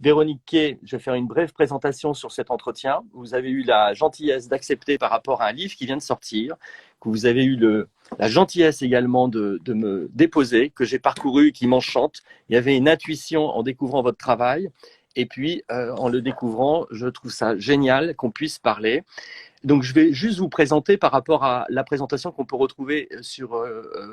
Véronique Kay, je vais faire une brève présentation sur cet entretien. Vous avez eu la gentillesse d'accepter par rapport à un livre qui vient de sortir, que vous avez eu la gentillesse également de me déposer, que j'ai parcouru, qui m'enchante. Il y avait une intuition en découvrant votre travail. Et puis, en le découvrant, je trouve ça génial qu'on puisse parler. Donc, je vais juste vous présenter par rapport à la présentation qu'on peut retrouver sur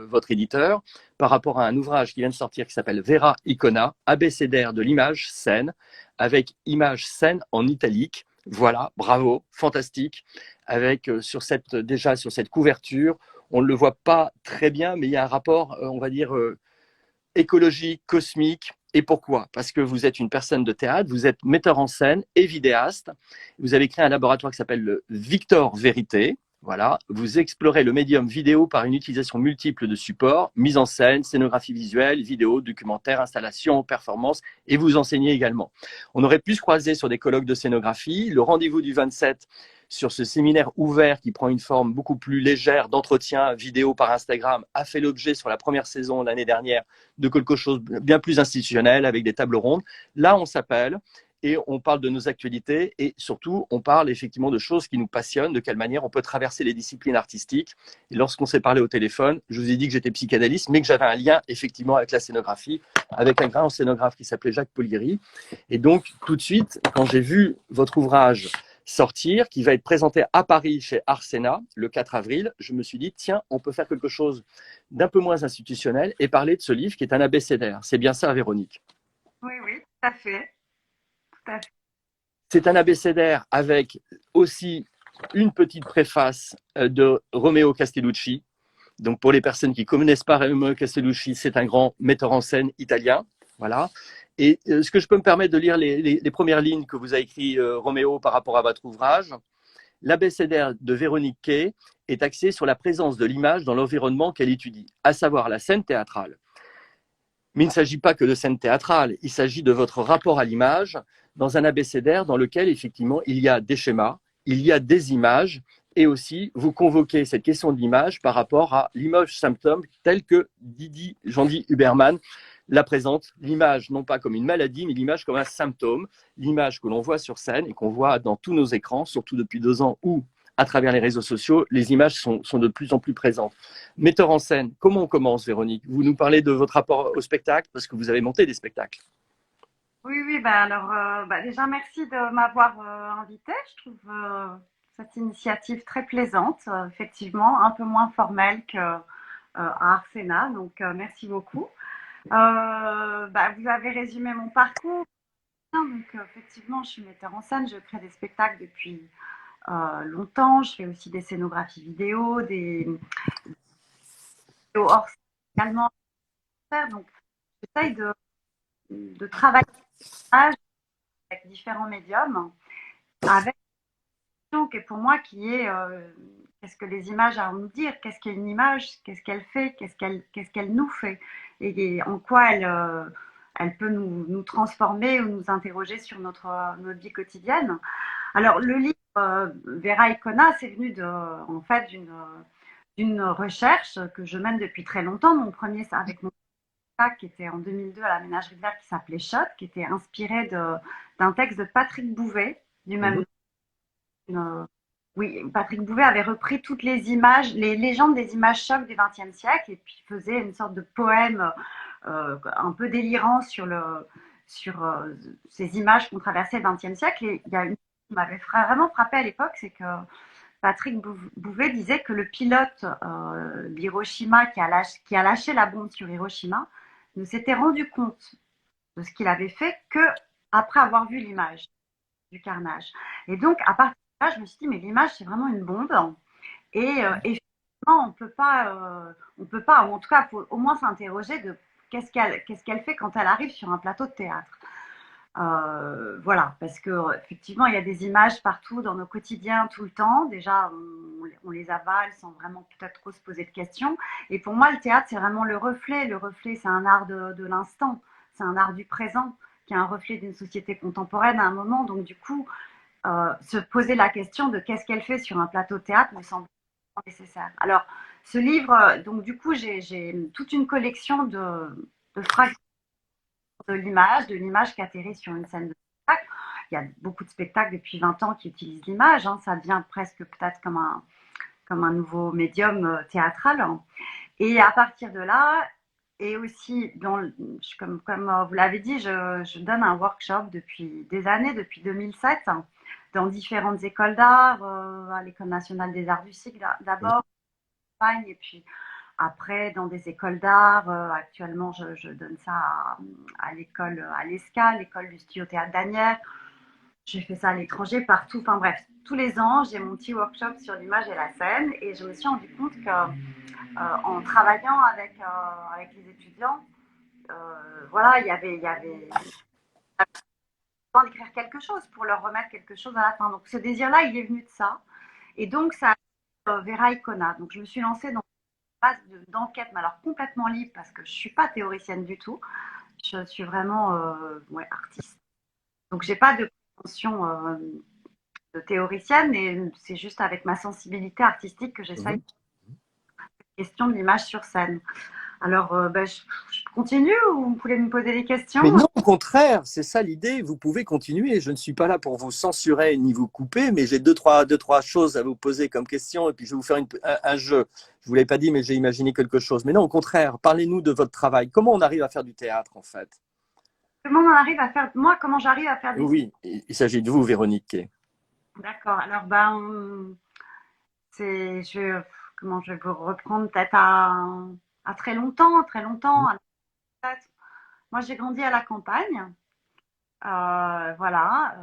votre éditeur, par rapport à un ouvrage qui vient de sortir qui s'appelle Vera Icona, abécédaire de l'image scène, avec image scène en italique. Voilà, bravo, fantastique. Avec déjà sur cette couverture, on ne le voit pas très bien, mais il y a un rapport, on va dire, écologique, cosmique. Et pourquoi? Parce que vous êtes une personne de théâtre, vous êtes metteur en scène et vidéaste. Vous avez créé un laboratoire qui s'appelle le Victor Vérité. Voilà, vous explorez le médium vidéo par une utilisation multiple de supports, mise en scène, scénographie visuelle, vidéo, documentaire, installation, performance, et vous enseignez également. On aurait pu se croiser sur des colloques de scénographie. Le rendez-vous du 27 sur ce séminaire ouvert qui prend une forme beaucoup plus légère d'entretien vidéo par Instagram a fait l'objet sur la première saison l'année dernière de quelque chose de bien plus institutionnel avec des tables rondes. Là, on s'appelle et on parle de nos actualités et surtout, on parle effectivement de choses qui nous passionnent, de quelle manière on peut traverser les disciplines artistiques. Et lorsqu'on s'est parlé au téléphone, je vous ai dit que j'étais psychanalyste, mais que j'avais un lien effectivement avec la scénographie, avec un grand scénographe qui s'appelait Jacques Polieri. Et donc, tout de suite, quand j'ai vu votre ouvrage sortir, qui va être présenté à Paris chez Arsena le 4 avril, je me suis dit, tiens, on peut faire quelque chose d'un peu moins institutionnel et parler de ce livre qui est un abécédaire. C'est bien ça, Véronique? Oui, oui, tout à fait, tout à fait. C'est un abécédaire avec aussi une petite préface de Romeo Castellucci. Donc, pour les personnes qui ne connaissent pas Romeo Castellucci, c'est un grand metteur en scène italien. Voilà. Et ce que je peux me permettre de lire les premières lignes que vous a écrit Roméo par rapport à votre ouvrage. L'abécédaire de Véronique Kay est axé sur la présence de l'image dans l'environnement qu'elle étudie, à savoir la scène théâtrale. Mais il ne s'agit pas que de scène théâtrale, il s'agit de votre rapport à l'image dans un abécédaire dans lequel effectivement il y a des schémas, il y a des images et aussi vous convoquez cette question de l'image par rapport à l'image symptôme telle que Jean-Di Huberman la présente, l'image non pas comme une maladie, mais l'image comme un symptôme, l'image que l'on voit sur scène et qu'on voit dans tous nos écrans, surtout depuis 2 ans où, à travers les réseaux sociaux, les images sont de plus en plus présentes. Metteur en scène, comment on commence, Véronique? Vous nous parlez de votre rapport au spectacle, parce que vous avez monté des spectacles. Oui, oui, bah alors, déjà merci de m'avoir invitée. Je trouve cette initiative très plaisante, effectivement, un peu moins formelle que à Arsena, donc merci beaucoup. Bah, vous avez résumé mon parcours. Donc, effectivement, je suis metteur en scène, je crée des spectacles depuis longtemps. Je fais aussi des scénographies vidéo, des vidéos hors scène également. Donc, j'essaye de travailler avec différents médiums, avec une question qui est pour moi qui est qu'est-ce que les images ont à nous dire, qu'est-ce qu'est une image, qu'est-ce qu'elle fait, qu'est-ce qu'elle nous fait, et en quoi elle peut nous transformer ou nous interroger sur notre vie quotidienne. Alors, le livre Vera Icona, c'est venu en fait d'une recherche que je mène depuis très longtemps. Mon premier, c'est avec mon papa, qui était en 2002 à la Ménagerie de Verre, qui s'appelait Shot, qui était inspiré d'un texte de Patrick Bouvet, du même nom. Oui, Patrick Bouvet avait repris toutes les images, les légendes des images chocs du XXe siècle, et puis faisait une sorte de poème un peu délirant sur ces images qu'on traversait le XXe siècle. Et il y a une chose qui m'avait vraiment frappé à l'époque, c'est que Patrick Bouvet disait que le pilote d'Hiroshima qui a lâché la bombe sur Hiroshima ne s'était rendu compte de ce qu'il avait fait que après avoir vu l'image du carnage. Et donc, à partir de là, je me suis dit, mais l'image, c'est vraiment une bombe. Et effectivement, on peut pas, ou en tout cas, il faut au moins s'interroger de qu'est-ce qu'elle fait quand elle arrive sur un plateau de théâtre. Voilà, parce que effectivement, il y a des images partout dans nos quotidiens tout le temps. Déjà, on les avale sans vraiment peut-être trop se poser de questions. Et pour moi, le théâtre, c'est vraiment le reflet. Le reflet, c'est un art de l'instant, c'est un art du présent, qui est un reflet d'une société contemporaine à un moment. Donc, du coup, se poser la question de qu'est-ce qu'elle fait sur un plateau de théâtre me semble nécessaire. Alors, ce livre, donc du coup, j'ai toute une collection de fragments de l'image qui atterrit sur une scène de spectacle. Il y a beaucoup de spectacles depuis 20 ans qui utilisent l'image, hein, ça devient presque peut-être comme un nouveau médium théâtral. Et à partir de là, et aussi, comme vous l'avez dit, je donne un workshop depuis des années, depuis 2007, dans différentes écoles d'art, à l'École nationale des arts du cycle d'abord, et puis après dans des écoles d'art. Actuellement, je donne ça à l'école, à l'ESCA, l'école du studio théâtre d'Anières. J'ai fait ça à l'étranger, partout. Enfin bref, tous les ans, j'ai mon petit workshop sur l'image et la scène. Et je me suis rendu compte que en travaillant avec les étudiants, voilà, il y avait besoin d'écrire quelque chose pour leur remettre quelque chose à la fin. Donc ce désir-là, il est venu de ça. Et donc ça a Vera Icona. Donc je me suis lancée dans une phase d'enquête, mais alors complètement libre parce que je ne suis pas théoricienne du tout. Je suis vraiment ouais, artiste. Donc j'ai pas de prétention de théoricienne, et c'est juste avec ma sensibilité artistique que j'essaye Mhm. la question de l'image sur scène. Alors, je continue ou vous voulez me poser des questions? Mais non, au contraire, c'est ça l'idée. Vous pouvez continuer. Je ne suis pas là pour vous censurer ni vous couper, mais j'ai deux, trois choses à vous poser comme question et puis je vais vous faire un jeu. Je ne vous l'ai pas dit, mais j'ai imaginé quelque chose. Mais non, au contraire, parlez-nous de votre travail. Comment on arrive à faire du théâtre, en fait? Comment on arrive à faire, moi, comment j'arrive à faire des... Oui, il s'agit de vous, Véronique. D'accord. Alors, comment je vais vous reprendre peut-être à très longtemps, très longtemps. Moi, j'ai grandi à la campagne, voilà,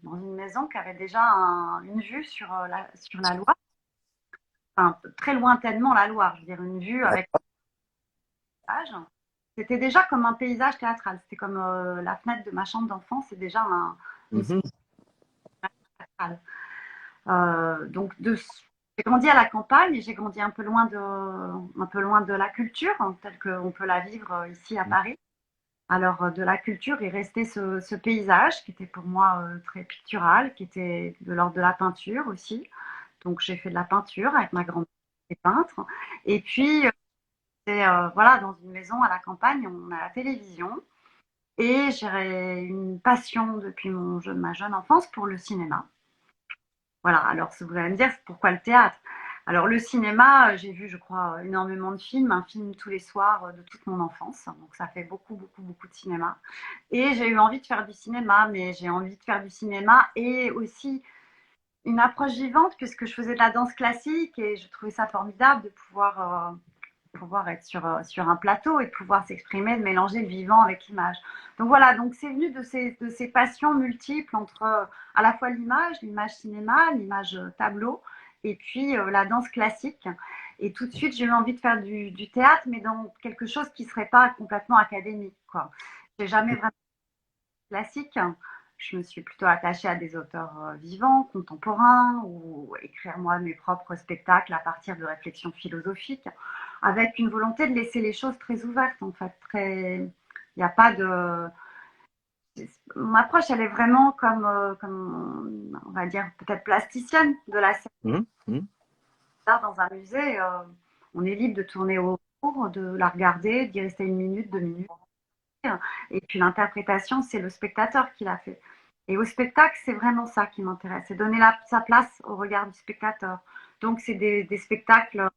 dans une maison qui avait déjà une vue sur la Loire, enfin, très lointainement la Loire, je veux dire, une vue avec le paysage. C'était déjà comme un paysage théâtral. C'était comme la fenêtre de ma chambre d'enfant, c'est déjà une Mhm. théâtrale. J'ai grandi à la campagne et j'ai grandi un peu loin de la culture, hein, telle qu'on peut la vivre ici à Paris. Alors, de la culture est resté ce paysage qui était pour moi très pictural, qui était de l'ordre de la peinture aussi. Donc, j'ai fait de la peinture avec ma grand-mère qui est peintre. Et puis, voilà, dans une maison à la campagne, on a la télévision. Et j'ai une passion depuis ma jeune enfance pour le cinéma. Voilà, alors vous allez me dire pourquoi le théâtre? Alors le cinéma, j'ai vu, je crois, énormément de films, un film tous les soirs de toute mon enfance. Donc ça fait beaucoup, beaucoup, beaucoup de cinéma. Et j'ai eu envie de faire du cinéma, mais j'ai envie de faire du cinéma et aussi une approche vivante, puisque je faisais de la danse classique et je trouvais ça formidable de pouvoir être sur un plateau et de pouvoir s'exprimer, de mélanger le vivant avec l'image. Donc voilà, donc c'est venu de ces passions multiples entre à la fois l'image cinéma, l'image tableau, et puis la danse classique. Et tout de suite, j'ai eu envie de faire du théâtre, mais dans quelque chose qui ne serait pas complètement académique, quoi. J'ai jamais vraiment classique. Je me suis plutôt attachée à des auteurs vivants, contemporains, ou écrire moi mes propres spectacles à partir de réflexions philosophiques, avec une volonté de laisser les choses très ouvertes, en fait. Il n'y a pas de... Mon approche, elle est vraiment comme on va dire, peut-être plasticienne de la scène Mhm. Mhm. d'art dans un musée. On est libre de tourner autour, de la regarder, d'y rester une minute, 2 minutes. Et puis l'interprétation, c'est le spectateur qui l'a fait. Et au spectacle, c'est vraiment ça qui m'intéresse, c'est donner sa place au regard du spectateur. Donc c'est des spectacles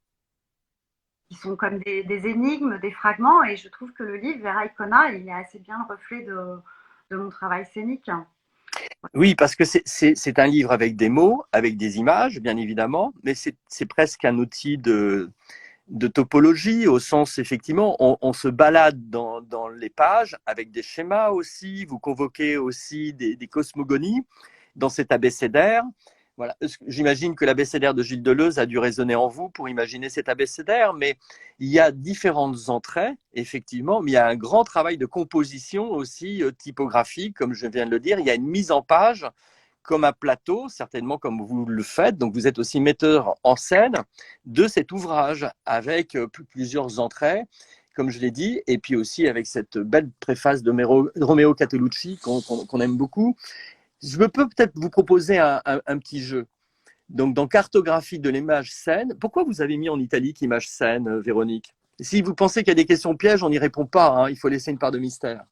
qui sont comme des énigmes, des fragments, et je trouve que le livre Vera Icona, il est assez bien le reflet de mon travail scénique. Oui, parce que c'est un livre avec des mots, avec des images, bien évidemment, mais c'est presque un outil de topologie, au sens, effectivement, on se balade dans les pages avec des schémas aussi, vous convoquez aussi des cosmogonies dans cet abécédaire. Voilà. J'imagine que l'abécédaire de Gilles Deleuze a dû résonner en vous pour imaginer cet abécédaire, mais il y a différentes entrées, effectivement, mais il y a un grand travail de composition aussi typographique, comme je viens de le dire. Il y a une mise en page comme un plateau, certainement comme vous le faites. Donc vous êtes aussi metteur en scène de cet ouvrage avec plusieurs entrées, comme je l'ai dit, et puis aussi avec cette belle préface de Romeo Cattelucci qu'on aime beaucoup. Je peux peut-être vous proposer un petit jeu. Donc, dans cartographie de l'image scène, pourquoi vous avez mis en italique image scène, Véronique? Si vous pensez qu'il y a des questions pièges, on n'y répond pas, hein, il faut laisser une part de mystère.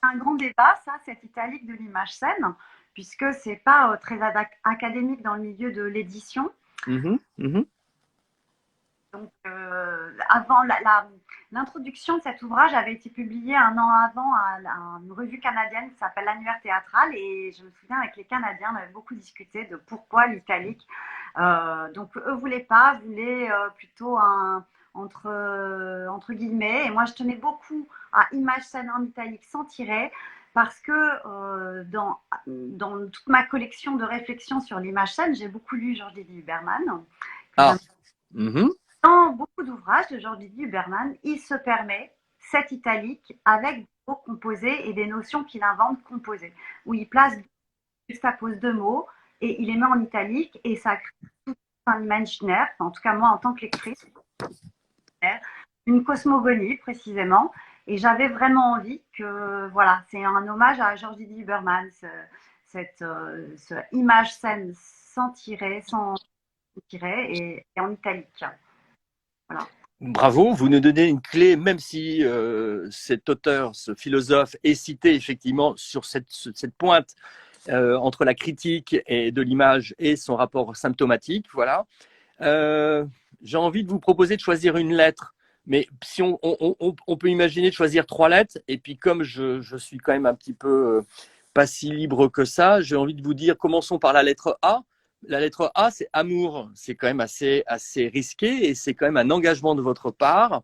un grand débat, ça, cette italique de l'image scène, puisque c'est pas très académique dans le milieu de l'édition. Mhm, mhm. Donc, avant l'introduction de cet ouvrage avait été publiée un an avant à une revue canadienne qui s'appelle l'Annuaire théâtral, et je me souviens avec les Canadiens, on avait beaucoup discuté de pourquoi l'italique. Donc, eux voulaient plutôt entre guillemets, et moi je tenais beaucoup à image scène en italique sans tirer, parce que dans toute ma collection de réflexions sur l'image scène, j'ai beaucoup lu Georges Dédé Huberman, que Ah, j'aime. mhm. Dans beaucoup d'ouvrages de Georges Didier Huberman, il se permet cette italique avec des mots composés et des notions qu'il invente composées, où il place juste à cause de mots et il les met en italique et ça crée tout un imaginaire, enfin, en tout cas moi en tant que lectrice, une cosmogonie précisément. Et j'avais vraiment envie que, voilà, c'est un hommage à Georges Didier Huberman, cette image scène sans tirer et en italique. Voilà. Bravo, vous nous donnez une clé, même si cet auteur, ce philosophe est cité effectivement sur cette pointe entre la critique et de l'image et son rapport symptomatique. Voilà. Euh, j'ai envie de vous proposer de choisir une lettre, mais si on peut imaginer de choisir 3 lettres, et puis comme je suis quand même un petit peu pas si libre que ça, j'ai envie de vous dire, commençons par la lettre A. La lettre A, c'est amour. C'est quand même assez risqué et c'est quand même un engagement de votre part.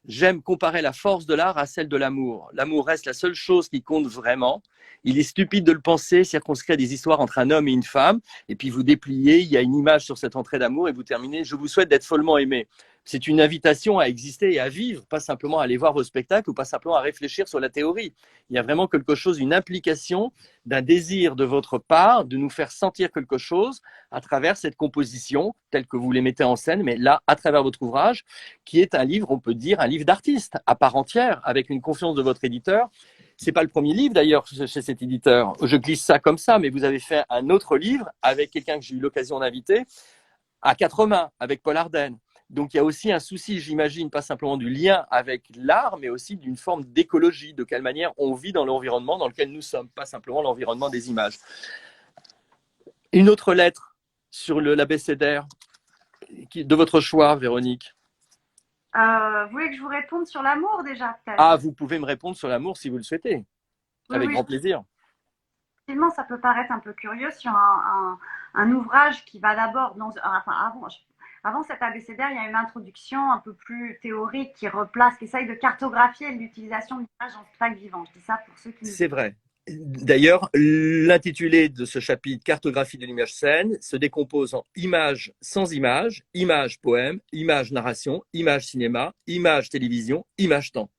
J'aime comparer la force de l'art à celle de l'amour. L'amour reste la seule chose qui compte vraiment. Il est stupide de le penser, circonscrit à des histoires entre un homme et une femme. Et puis vous dépliez, il y a une image sur cette entrée d'amour et vous terminez. Je vous souhaite d'être follement aimé. C'est une invitation à exister et à vivre, pas simplement à aller voir vos spectacles ou pas simplement à réfléchir sur la théorie. Il y a vraiment quelque chose, une implication d'un désir de votre part de nous faire sentir quelque chose à travers cette composition telle que vous les mettez en scène, mais là, à travers votre ouvrage, qui est un livre, on peut dire, un livre d'artiste à part entière, avec une confiance de votre éditeur. C'est pas le premier livre d'ailleurs chez cet éditeur. Je glisse ça comme ça, mais vous avez fait un autre livre avec quelqu'un que j'ai eu l'occasion d'inviter à 4 mains, avec Paul Ardenne. Donc il y a aussi un souci, j'imagine, pas simplement du lien avec l'art, mais aussi d'une forme d'écologie, de quelle manière on vit dans l'environnement dans lequel nous sommes, pas simplement l'environnement des images. Une autre lettre sur l'abécédaire de votre choix, Véronique. Vous voulez que je vous réponde sur l'amour déjà, peut-être? Ah, vous pouvez me répondre sur l'amour si vous le souhaitez, Oui, avec oui, grand plaisir. effectivement, ça peut paraître un peu curieux sur un ouvrage qui va d'abord, enfin, avant cet abécédaire, il y a une introduction un peu plus théorique qui replace, qui essaye de cartographier l'utilisation de l'image en spectacle vivant. Je dis ça pour ceux qui nous... C'est vrai. D'ailleurs, l'intitulé de ce chapitre, Cartographie de l'image scène, se décompose en images sans images, images poème, images narration, images cinéma, images télévision, images temps.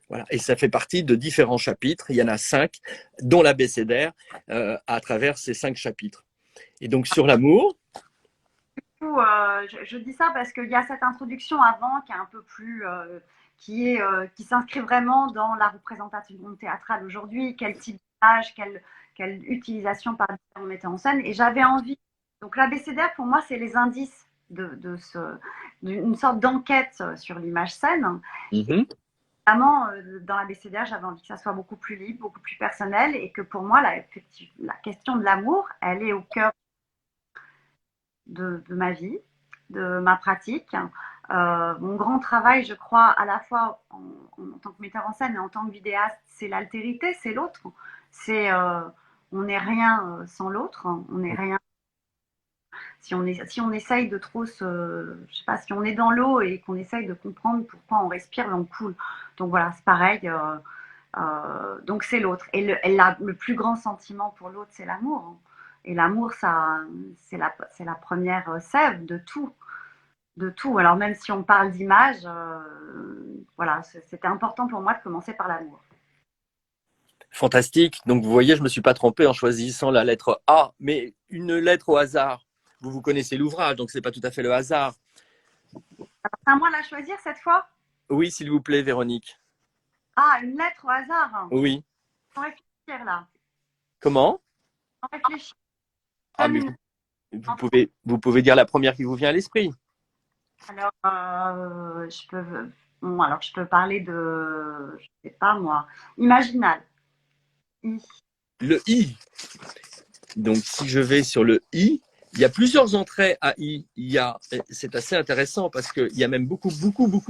Voilà. Et ça fait partie de différents chapitres. Il y en a 5, dont l'abécédaire, à travers ces 5 chapitres. Et donc, sur l'amour. Je dis ça parce qu'il y a cette introduction avant qui est un peu plus, qui s'inscrit vraiment dans la représentation théâtrale aujourd'hui, quel type d'image, quelle utilisation par différents metteurs en scène. Et j'avais envie. Donc l'abécédaire pour moi c'est les indices d'une sorte d'enquête sur l'image scène. Mm-hmm. Évidemment, dans l'abécédaire, j'avais envie que ça soit beaucoup plus libre, beaucoup plus personnel, et que pour moi, la question de l'amour, elle est au cœur de ma vie, de ma pratique. Mon grand travail, je crois, à la fois en tant que metteur en scène et en tant que vidéaste, c'est l'altérité, c'est l'autre. C'est on n'est rien sans l'autre, on n'est rien. Si on essaye de trop je sais pas, si on est dans l'eau et qu'on essaye de comprendre pourquoi on respire, on coule. Donc voilà, c'est pareil. Donc c'est l'autre. Et le plus grand sentiment pour l'autre, c'est l'amour. Et l'amour, ça, c'est la première sève de tout. De tout. Alors même si on parle d'image, voilà, c'était important pour moi de commencer par l'amour. Fantastique. Donc, vous voyez, je ne me suis pas trompé en choisissant la lettre A, mais une lettre au hasard. Vous connaissez l'ouvrage, donc ce n'est pas tout à fait le hasard. C'est à moi de la choisir cette fois? Oui, s'il vous plaît, Véronique. Ah, une lettre au hasard. Oui. Sans réfléchir là. Comment? Sans réfléchir. Ah, mais vous pouvez dire la première qui vous vient à l'esprit. Alors, bon, alors je peux parler de, je sais pas moi, Imaginal. I. Le I. Donc, si je vais sur le I, il y a plusieurs entrées à I. C'est assez intéressant parce qu'il y a même beaucoup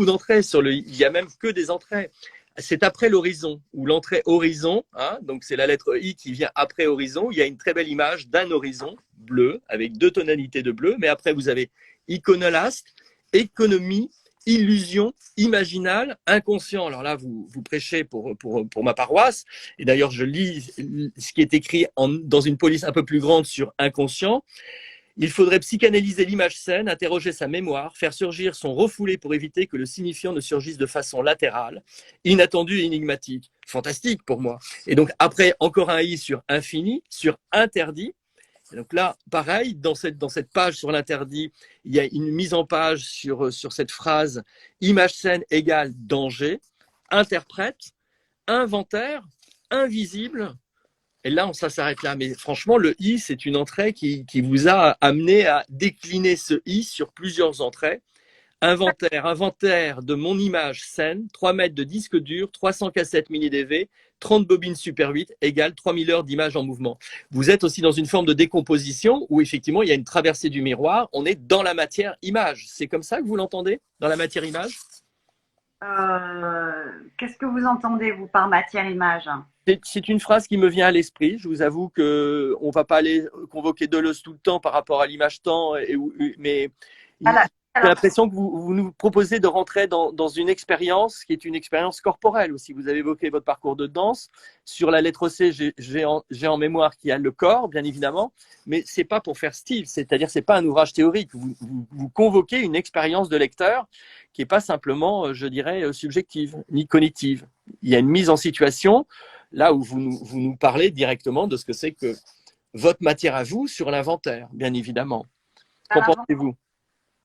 d'entrées sur le I. Il y a même que des entrées. C'est après l'horizon, ou l'entrée horizon, hein, donc c'est la lettre I qui vient après horizon. Il y a une très belle image d'un horizon bleu avec 2 tonalités de bleu, mais après vous avez iconolaste, économie, illusion, imaginal, inconscient. Alors là, vous prêchez pour ma paroisse, et d'ailleurs je lis ce qui est écrit dans une police un peu plus grande sur inconscient. Il faudrait psychanalyser l'image scène, interroger sa mémoire, faire surgir son refoulé pour éviter que le signifiant ne surgisse de façon latérale, inattendue et énigmatique. Fantastique pour moi. Et donc après, encore un i sur infini, sur interdit. Et donc là, pareil, dans cette page sur l'interdit, il y a une mise en page sur cette phrase image scène égale danger, interprète, inventaire, invisible. Et là, ça s'arrête là. Mais franchement, le i, c'est une entrée qui vous a amené à décliner ce i sur plusieurs entrées. Inventaire de mon image scène, 3 mètres de disque dur, 300 cassettes mini DV, 30 bobines Super 8 égale 3000 heures d'images en mouvement. Vous êtes aussi dans une forme de décomposition où effectivement il y a une traversée du miroir. On est dans la matière image. C'est comme ça que vous l'entendez, dans la matière image? Qu'est-ce que vous entendez, vous, par matière-image? C'est une phrase qui me vient à l'esprit. Je vous avoue qu'on ne va pas aller convoquer Deleuze tout le temps par rapport à l'image-temps, mais Voilà. j'ai Alors, l'impression que vous nous proposez de rentrer dans une expérience qui est une expérience corporelle aussi. Vous avez évoqué votre parcours de danse. Sur la lettre C, j'ai en mémoire qu'il y a le corps, bien évidemment, mais ce n'est pas pour faire style, c'est-à-dire ce n'est pas un ouvrage théorique. Vous convoquez une expérience de lecteur qui n'est pas simplement, je dirais, subjective ni cognitive. Il y a une mise en situation là où vous nous parlez directement de ce que c'est que votre matière à vous sur l'inventaire, bien évidemment. Qu'en pensez-vous?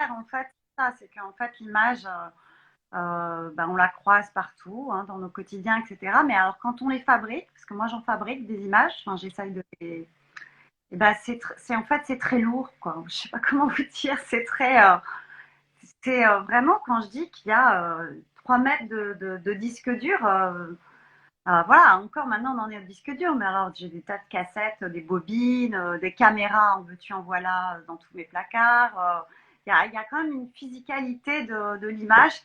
en fait, c'est qu'en fait, l'image, on la croise partout, hein, dans nos quotidiens, etc. Mais alors, quand on les fabrique, parce que moi, j'en fabrique des images, enfin, j'essaye de les. Et ben, en fait, c'est très lourd, quoi. Je sais pas comment vous dire, c'est vraiment quand je dis qu'il y a 3 mètres de disque dur. Voilà, encore maintenant on en est au disque dur, mais alors j'ai des tas de cassettes, des bobines, des caméras, en veux-tu, en voilà, dans tous mes placards. Il y a quand même une physicalité de l'image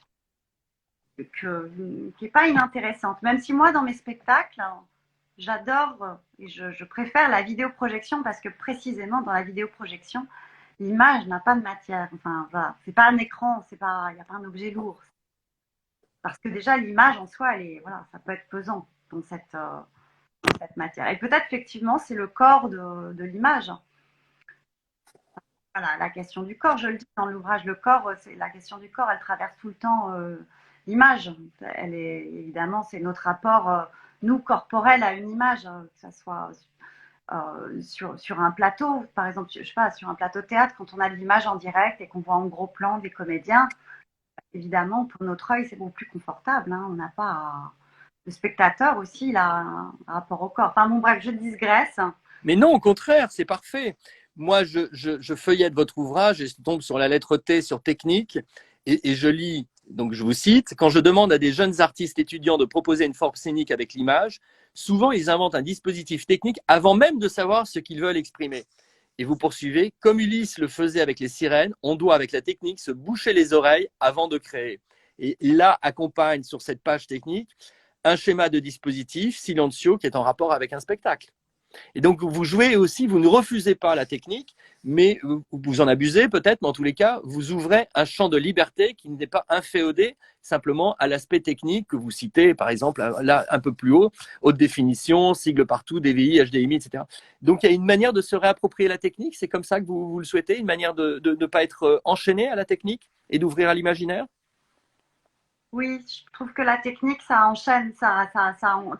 qui est pas inintéressante. Même si moi, dans mes spectacles, j'adore et je préfère la vidéoprojection parce que précisément dans la vidéoprojection, l'image n'a pas de matière. Enfin, voilà, c'est pas un écran, il n'y a pas un objet lourd. Parce que déjà, l'image en soi, voilà, ça peut être pesant dans cette matière. Et peut-être effectivement, c'est le corps de l'image. Voilà, la question du corps, je le dis dans l'ouvrage, le corps, c'est la question du corps, elle traverse tout le temps l'image. Elle est évidemment, c'est notre rapport, nous, corporel, à une image, que ce soit sur un plateau, par exemple, je sais pas, sur un plateau théâtre, quand on a de l'image en direct et qu'on voit en gros plan des comédiens, évidemment, pour notre œil, c'est beaucoup plus confortable. Hein, on n'a pas le spectateur aussi, il a un rapport au corps. Enfin bon, bref, je digresse. Mais non, au contraire, c'est parfait. Moi, je feuillette votre ouvrage et je tombe sur la lettre T sur technique et je lis, donc je vous cite, quand je demande à des jeunes artistes étudiants de proposer une forme scénique avec l'image, souvent ils inventent un dispositif technique avant même de savoir ce qu'ils veulent exprimer. Et vous poursuivez, comme Ulysse le faisait avec les sirènes, on doit avec la technique se boucher les oreilles avant de créer. Et là accompagne sur cette page technique un schéma de dispositif, Silencio, qui est en rapport avec un spectacle. Et donc, vous jouez aussi, vous ne refusez pas la technique, mais vous en abusez peut-être, mais en tous les cas, vous ouvrez un champ de liberté qui n'est pas inféodé simplement à l'aspect technique que vous citez, par exemple, là, un peu plus haut, haute définition, sigle partout, DVI, HDMI, etc. Donc, il y a une manière de se réapproprier la technique, c'est comme ça que vous le souhaitez, une manière de ne pas être enchaîné à la technique et d'ouvrir à l'imaginaire? Oui, je trouve que la technique, ça enchaîne, ça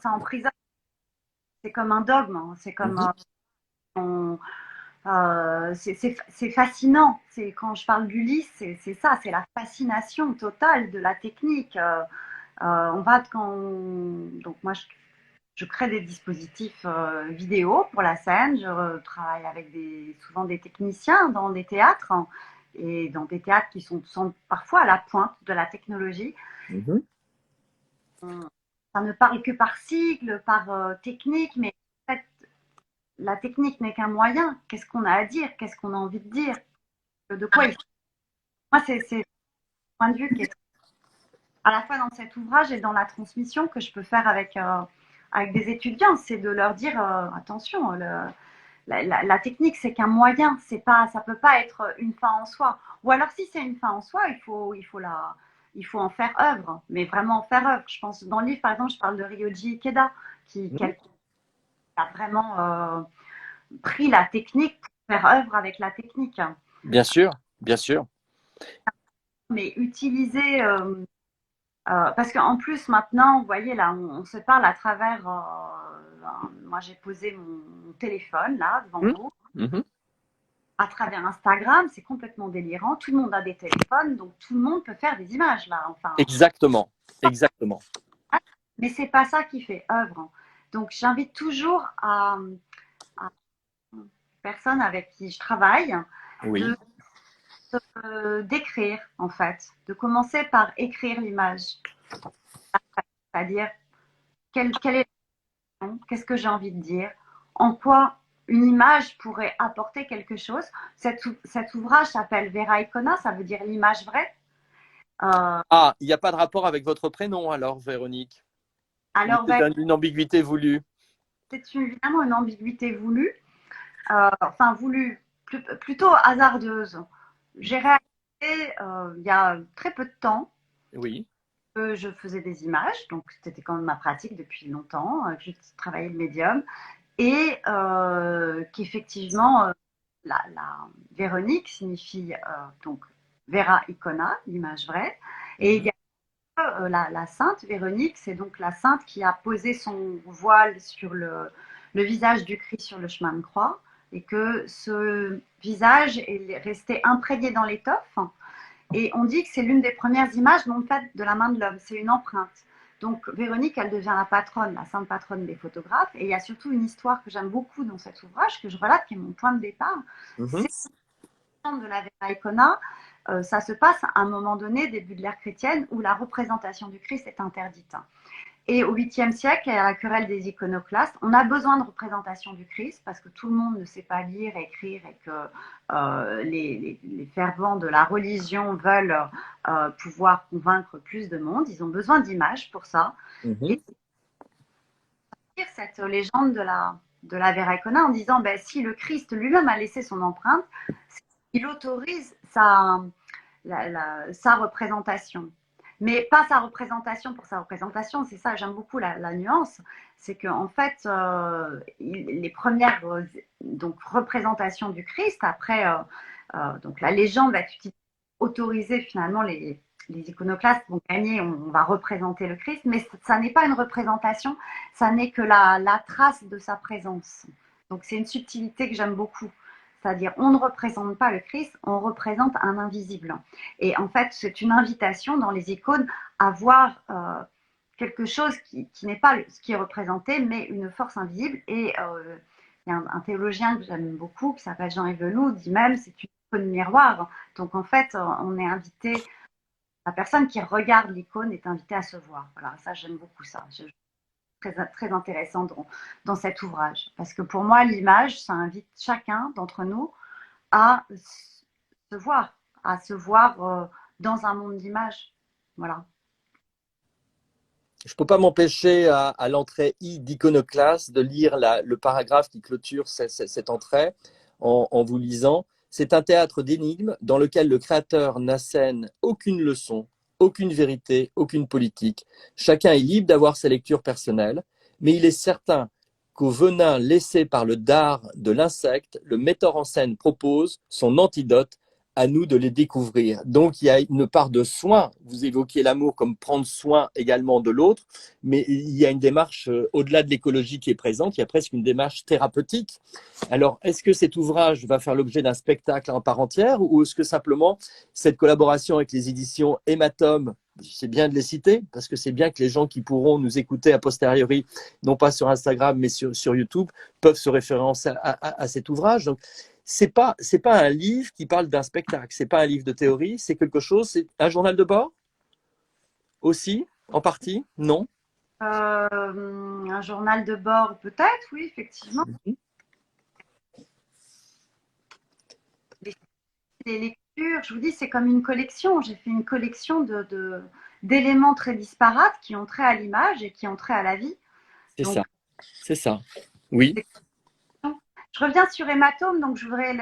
emprisonne. C'est comme un dogme, hein. C'est comme c'est fascinant. C'est quand je parle d'Ulysse, c'est ça, c'est la fascination totale de la technique. On va donc moi je crée des dispositifs vidéo pour la scène. Je travaille avec souvent des techniciens dans des théâtres, hein, et dans des théâtres qui sont parfois à la pointe de la technologie. Mhm. ça ne parle que par sigle, par technique, mais en fait, la technique n'est qu'un moyen. Qu'est-ce qu'on a à dire? Qu'est-ce qu'on a envie de dire? De quoi il... Moi, c'est le point de vue qui est à la fois dans cet ouvrage et dans la transmission que je peux faire avec des étudiants. C'est de leur dire, attention, la technique, c'est qu'un moyen. C'est pas, ça peut pas être une fin en soi. Ou alors, si c'est une fin en soi, il faut en faire œuvre, mais vraiment en faire œuvre. Je pense, dans le livre, par exemple, je parle de Ryoji Ikeda, qui Mhm. a vraiment pris la technique pour faire œuvre avec la technique. Bien sûr, bien sûr. Mais utiliser, parce qu'en plus maintenant, vous voyez là, on se parle à travers, moi j'ai posé mon téléphone là devant Mhm. vous, Mhm. à travers Instagram, c'est complètement délirant. Tout le monde a des téléphones, donc tout le monde peut faire des images là. Enfin, Exactement, exactement. mais c'est pas ça qui fait œuvre. Donc j'invite toujours à personnes avec qui je travaille Oui. de d'écrire en fait, de commencer par écrire l'image, c'est-à-dire quelle est la question, qu'est-ce que j'ai envie de dire, en quoi une image pourrait apporter quelque chose. Cet ouvrage s'appelle Vera Icona, ça veut dire l'image vraie. Euh, Ah, il n'y a pas de rapport avec votre prénom alors, Véronique? Ou alors, c'est une ambiguïté voulue? c'est évidemment une ambiguïté voulue, enfin voulue, plutôt hasardeuse. J'ai réalisé il y a très peu de temps Oui. que je faisais des images, donc c'était quand même ma pratique depuis longtemps, que je travaillais le médium, et qu'effectivement, la Véronique signifie donc Vera Icona, l'image vraie, et il Mhm. y a la sainte Véronique, c'est donc la sainte qui a posé son voile sur le visage du Christ sur le chemin de croix, et que ce visage est resté imprégné dans l'étoffe. Et on dit que c'est l'une des premières images non faites de la main de l'homme, c'est une empreinte. Donc Véronique, elle devient la patronne, la sainte patronne des photographes. Et il y a surtout une histoire que j'aime beaucoup dans cet ouvrage, que je relate, qui est mon point de départ. Mhm. C'est de la Vera Icona. Ça se passe à un moment donné, début de l'ère chrétienne, où la représentation du Christ est interdite. Et au 8e siècle, à la querelle des iconoclastes, on a besoin de représentation du Christ parce que tout le monde ne sait pas lire, écrire et que les fervents de la religion veulent pouvoir convaincre plus de monde. Ils ont besoin d'images pour ça. Mhm. Et dire cette légende de la Vera Icona en disant ben, si le Christ lui-même a laissé son empreinte, il autorise sa représentation. Mais pas sa représentation pour sa représentation, c'est ça, j'aime beaucoup la nuance, c'est qu'en fait, les premières donc, représentations du Christ, après, donc la légende va être autorisée finalement, les iconoclastes vont gagner, on va représenter le Christ, mais ça n'est pas une représentation, ça n'est que la trace de sa présence. Donc c'est une subtilité que j'aime beaucoup. C'est-à-dire, on ne représente pas le Christ, on représente un invisible. Et en fait, c'est une invitation dans les icônes à voir quelque chose qui n'est pas ce qui est représenté, mais une force invisible. Et il y a un théologien que j'aime beaucoup, qui s'appelle Jean Eveloux, dit même c'est une icône miroir. Donc en fait, on est invité, la personne qui regarde l'icône est invitée à se voir. Voilà, ça j'aime beaucoup ça. Très, très intéressant dans cet ouvrage. Parce que pour moi, l'image, ça invite chacun d'entre nous à se voir, dans un monde d'images. Voilà. Je ne peux pas m'empêcher à l'entrée I d'Iconoclaste de lire le paragraphe qui clôture cette entrée en vous lisant. C'est un théâtre d'énigmes dans lequel le créateur n'assène aucune leçon, aucune vérité, aucune politique. Chacun est libre d'avoir sa lecture personnelle, mais il est certain qu'au venin laissé par le dard de l'insecte, le metteur en scène propose son antidote, à nous de les découvrir. Donc, il y a une part de soin. Vous évoquiez l'amour comme prendre soin également de l'autre, mais il y a une démarche au-delà de l'écologie qui est présente. Il y a presque une démarche thérapeutique. Alors, est-ce que cet ouvrage va faire l'objet d'un spectacle en part entière ou est-ce que simplement cette collaboration avec les éditions Hématome, c'est bien de les citer parce que c'est bien que les gens qui pourront nous écouter a posteriori, non pas sur Instagram mais sur YouTube, peuvent se référencer à cet ouvrage. Donc, c'est pas un livre qui parle d'un spectacle, c'est pas un livre de théorie, c'est quelque chose, c'est un journal de bord aussi, en partie, non? Un journal de bord, peut-être, oui, effectivement. Mhm. Les lectures, je vous dis, c'est comme une collection. J'ai fait une collection d'éléments très disparates qui ont trait à l'image et qui ont trait à la vie. C'est ça, Donc, c'est ça. Oui, je reviens sur Hématome. Donc, je voudrais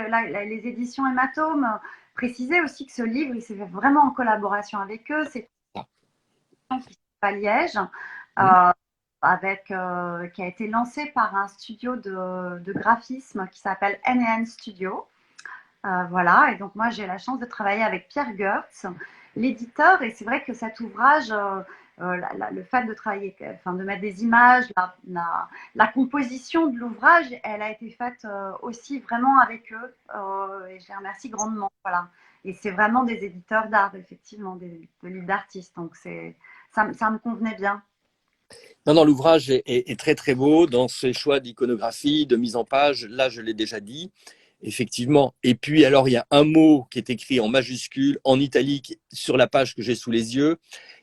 les éditions Hématome préciser aussi que ce livre, il s'est fait vraiment en collaboration avec eux. C'est ça. une édition qui se fait à Liège, Mhm. euh, qui a été lancée par un studio de graphisme qui s'appelle N&N Studio. Voilà, et donc moi j'ai la chance de travailler avec Pierre Goertz, l'éditeur, et c'est vrai que cet ouvrage, le fait de travailler, enfin de mettre des images, la composition de l'ouvrage, elle a été faite aussi vraiment avec eux, et je les remercie grandement. Voilà, et c'est vraiment des éditeurs d'art, effectivement, de livres d'artistes, donc ça me convenait bien. Non, non, l'ouvrage est très très beau dans ses choix d'iconographie, de mise en page. Là, je l'ai déjà dit, effectivement. Et puis, alors, il y a un mot qui est écrit en majuscule, en italique, sur la page que j'ai sous les yeux.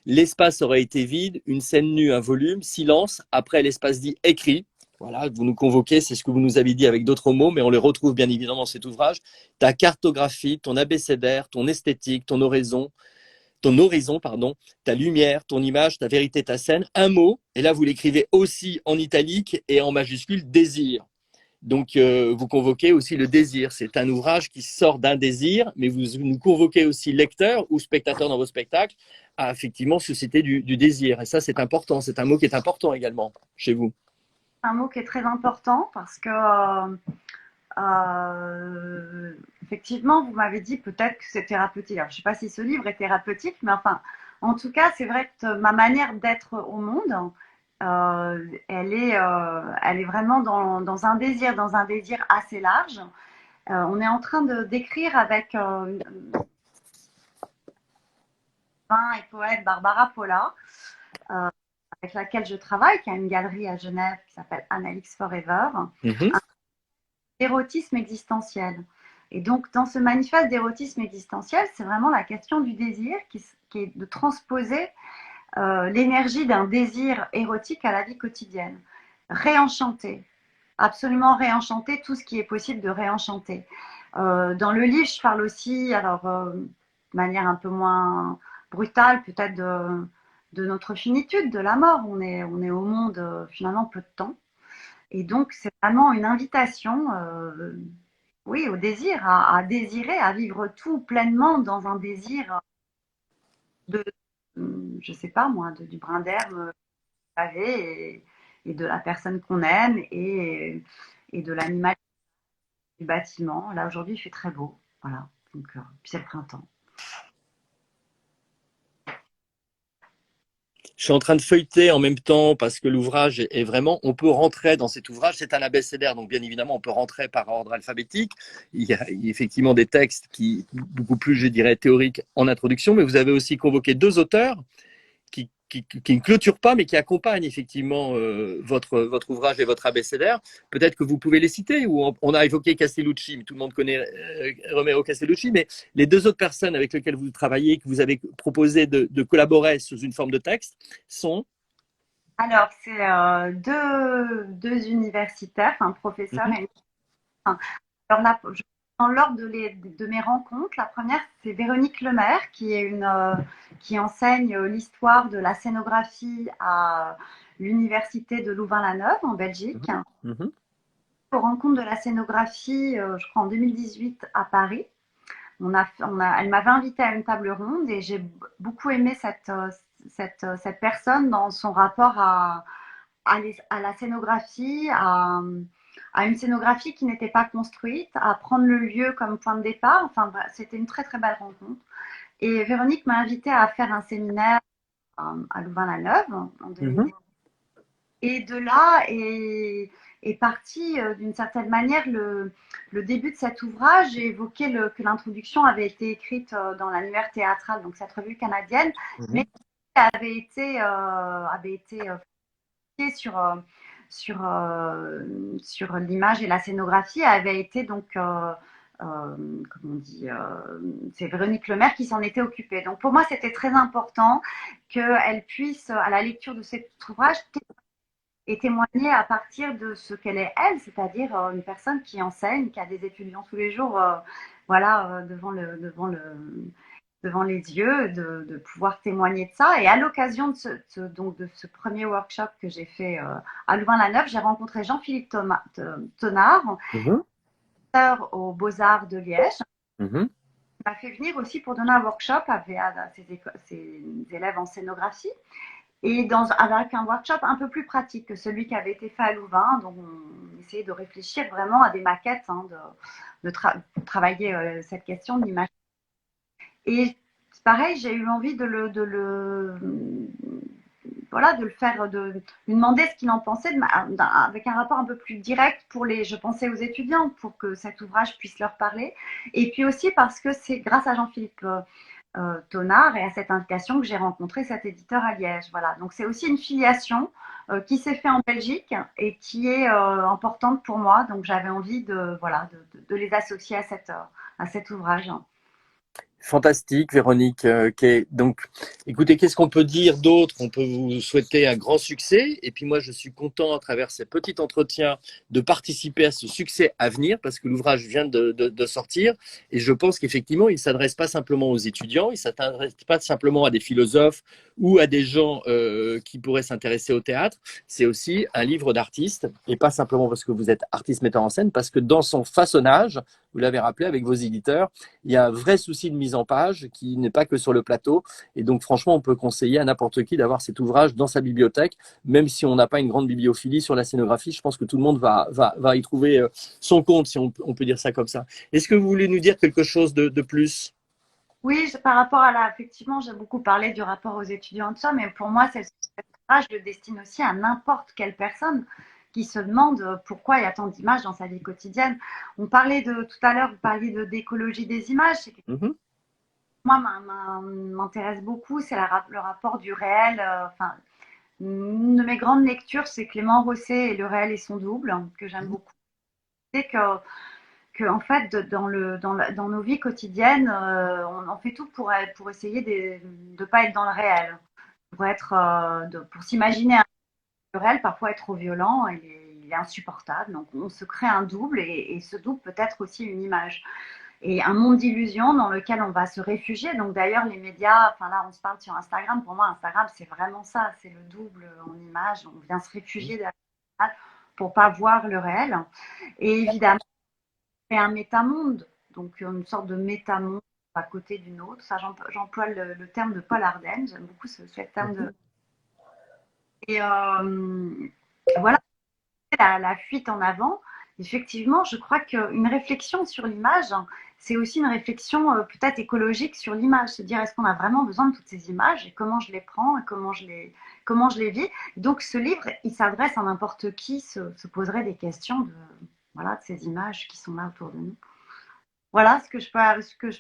L'espace aurait été vide, une scène nue, un volume, silence. Après, l'espace dit écrit. Voilà, vous nous convoquez, c'est ce que vous nous avez dit avec d'autres mots, mais on les retrouve bien évidemment dans cet ouvrage. Ta cartographie, ton abécédaire, ton esthétique, ton horizon, pardon, ta lumière, ton image, ta vérité, ta scène, un mot, et là vous l'écrivez aussi en italique et en majuscule, désir. Donc vous convoquez aussi le désir. C'est un ouvrage qui sort d'un désir, mais vous nous convoquez aussi lecteurs ou spectateurs dans vos spectacles à effectivement susciter du désir. Et ça c'est important, c'est un mot qui est important également chez vous. Un mot qui est très important parce que effectivement, vous m'avez dit peut-être que c'est thérapeutique. Alors, je ne sais pas si ce livre est thérapeutique, mais enfin, en tout cas, c'est vrai que ma manière d'être au monde, elle est vraiment dans dans un désir assez large. On est en train de d'écrire avec et poète Barbara Polla, euh, avec laquelle je travaille, qui a une galerie à Genève qui s'appelle Analyx Forever, Mhm. d'érotisme existentiel. Et donc, dans ce manifeste d'érotisme existentiel, c'est vraiment la question du désir qui est de transposer l'énergie d'un désir érotique à la vie quotidienne. Réenchanter, absolument réenchanter tout ce qui est possible de réenchanter. Dans le livre, je parle aussi, alors de manière un peu moins brutale, peut-être de notre finitude, de la mort. On est au monde finalement peu de temps. Et donc, c'est vraiment une invitation, oui, au désir, à désirer, à vivre tout pleinement dans un désir de, je sais pas moi, du brin d'herbe pavé et de la personne qu'on aime et de l'animal du bâtiment. Là, aujourd'hui, il fait très beau. Voilà. Donc, puis c'est le printemps. Je suis en train de feuilleter en même temps parce que l'ouvrage est vraiment, on peut rentrer dans cet ouvrage, c'est un abécédaire, donc bien évidemment on peut rentrer par ordre alphabétique. Il y a effectivement des textes qui, beaucoup plus je dirais théoriques en introduction, mais vous avez aussi convoqué deux auteurs qui ne clôture pas, mais qui accompagne effectivement votre ouvrage et votre abécédaire. Peut-être que vous pouvez les citer, ou on a évoqué Castellucci, mais tout le monde connaît Romero Castellucci, mais les deux autres personnes avec lesquelles vous travaillez, que vous avez proposé de collaborer sous une forme de texte, sont… Alors, c'est deux universitaires, un professeur Mhm, et une. Alors là, dans l'ordre de mes rencontres, la première, c'est Véronique Lemaire, qui enseigne l'histoire de la scénographie à l'université de Louvain-la-Neuve, en Belgique. mhm, mhm, Aux rencontres de la scénographie, je crois en 2018 à Paris. Elle m'avait invitée à une table ronde et j'ai beaucoup aimé cette personne dans son rapport à la scénographie, à une scénographie qui n'était pas construite, à prendre le lieu comme point de départ. Enfin, c'était une très très belle rencontre. Et Véronique m'a invitée à faire un séminaire à Louvain-la-Neuve en mhm. 2010. Et de là est parti d'une certaine manière le début de cet ouvrage. J'ai évoqué que l'introduction avait été écrite dans l'annuaire théâtral, donc cette revue canadienne, mais Mhm. avait été sur, sur l'image et la scénographie avait été donc comment on dit, c'est Véronique Lemaire qui s'en était occupée. Donc pour moi, c'était très important qu'elle puisse, à la lecture de cet ouvrage, et témoigner à partir de ce qu'elle est elle, c'est-à-dire une personne qui enseigne, qui a des étudiants tous les jours, voilà, devant les yeux, de pouvoir témoigner de ça. Et à l'occasion donc de ce premier workshop que j'ai fait à Louvain-la-Neuve, j'ai rencontré Jean-Philippe Tonard, Mhm, aux Beaux-Arts de Liège. mhm. Il m'a fait venir aussi pour donner un workshop à ses élèves en scénographie et avec un workshop un peu plus pratique que celui qui avait été fait à Louvain. Donc, on essayait de réfléchir vraiment à des maquettes, hein, pour travailler cette question de l'image. Et pareil, j'ai eu envie voilà, de le faire, de lui demander ce qu'il en pensait, avec un rapport un peu plus direct je pensais aux étudiants, pour que cet ouvrage puisse leur parler. Et puis aussi parce que c'est grâce à Jean-Philippe Tonard et à cette invitation que j'ai rencontré cet éditeur à Liège. Voilà. Donc c'est aussi une filiation qui s'est faite en Belgique et qui est importante pour moi. Donc j'avais envie voilà, de les associer à cet ouvrage. Fantastique, Véronique. Donc, écoutez, qu'est-ce qu'on peut dire d'autre? On peut vous souhaiter un grand succès. Et puis moi, je suis content, à travers ces petits entretiens, de participer à ce succès à venir, parce que l'ouvrage vient de sortir. Et je pense qu'effectivement, il ne s'adresse pas simplement aux étudiants, il ne s'adresse pas simplement à des philosophes ou à des gens qui pourraient s'intéresser au théâtre. C'est aussi un livre d'artiste, et pas simplement parce que vous êtes artiste metteur en scène, parce que dans son façonnage, vous l'avez rappelé avec vos éditeurs, il y a un vrai souci de mise en page qui n'est pas que sur le plateau. Et donc, franchement, on peut conseiller à n'importe qui d'avoir cet ouvrage dans sa bibliothèque, même si on n'a pas une grande bibliophilie sur la scénographie. Je pense que tout le monde va y trouver son compte, si on peut dire ça comme ça. Est-ce que vous voulez nous dire quelque chose de plus? Oui, par rapport effectivement, j'ai beaucoup parlé du rapport aux étudiants de ça, mais pour moi, cet ouvrage le destine aussi à n'importe quelle personne qui se demande pourquoi il y a tant d'images dans sa vie quotidienne. Tout à l'heure, vous parliez d'écologie des images. C'est quelque chose Mhm, qui, moi, m'intéresse beaucoup, c'est le rapport du réel. Enfin, une de mes grandes lectures, c'est Clément Rosset et Le réel et son double, que j'aime beaucoup. C'est que en fait, dans nos vies quotidiennes, on fait tout pour essayer de ne pas être dans le réel, pour s'imaginer le réel, parfois est trop violent, il est insupportable. Donc on se crée un double et ce double peut être aussi une image. Et un monde d'illusions dans lequel on va se réfugier. Donc d'ailleurs, les médias, enfin là, on se parle sur Instagram. Pour moi, Instagram, c'est vraiment ça, c'est le double en image. On vient se réfugier derrière le réel pour pas voir le réel. Et évidemment, c'est un métamonde, donc une sorte de métamonde à côté d'une autre. Ça, j'emploie le terme de Paul Arden. J'aime beaucoup ce terme mhm. de. Et voilà, la fuite en avant. Effectivement, je crois qu'une réflexion sur l'image, c'est aussi une réflexion peut-être écologique sur l'image. Se dire, est-ce qu'on a vraiment besoin de toutes ces images et comment je les prends et comment je les vis. Donc ce livre, il s'adresse à n'importe qui se poserait des questions voilà, de ces images qui sont là autour de nous. Voilà ce que je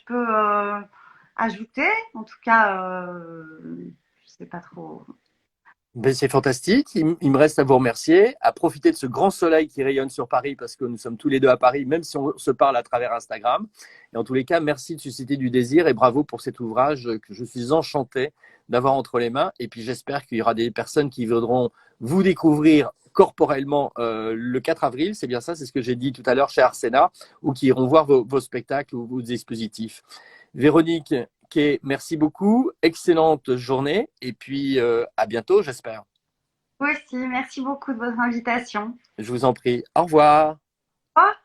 peux ajouter. En tout cas, je sais pas trop. Ben, c'est fantastique. Il me reste à vous remercier, à profiter de ce grand soleil qui rayonne sur Paris, parce que nous sommes tous les deux à Paris, même si on se parle à travers Instagram. Et en tous les cas, merci de susciter du désir et bravo pour cet ouvrage que je suis enchanté d'avoir entre les mains. Et puis j'espère qu'il y aura des personnes qui voudront vous découvrir corporellement le 4 avril, c'est bien ça, c'est ce que j'ai dit tout à l'heure chez Arsena, ou qui iront voir vos spectacles ou vos dispositifs. Véronique, merci beaucoup, excellente journée et puis à bientôt, j'espère. Vous aussi, merci beaucoup de votre invitation. Je vous en prie. Au revoir. Au revoir.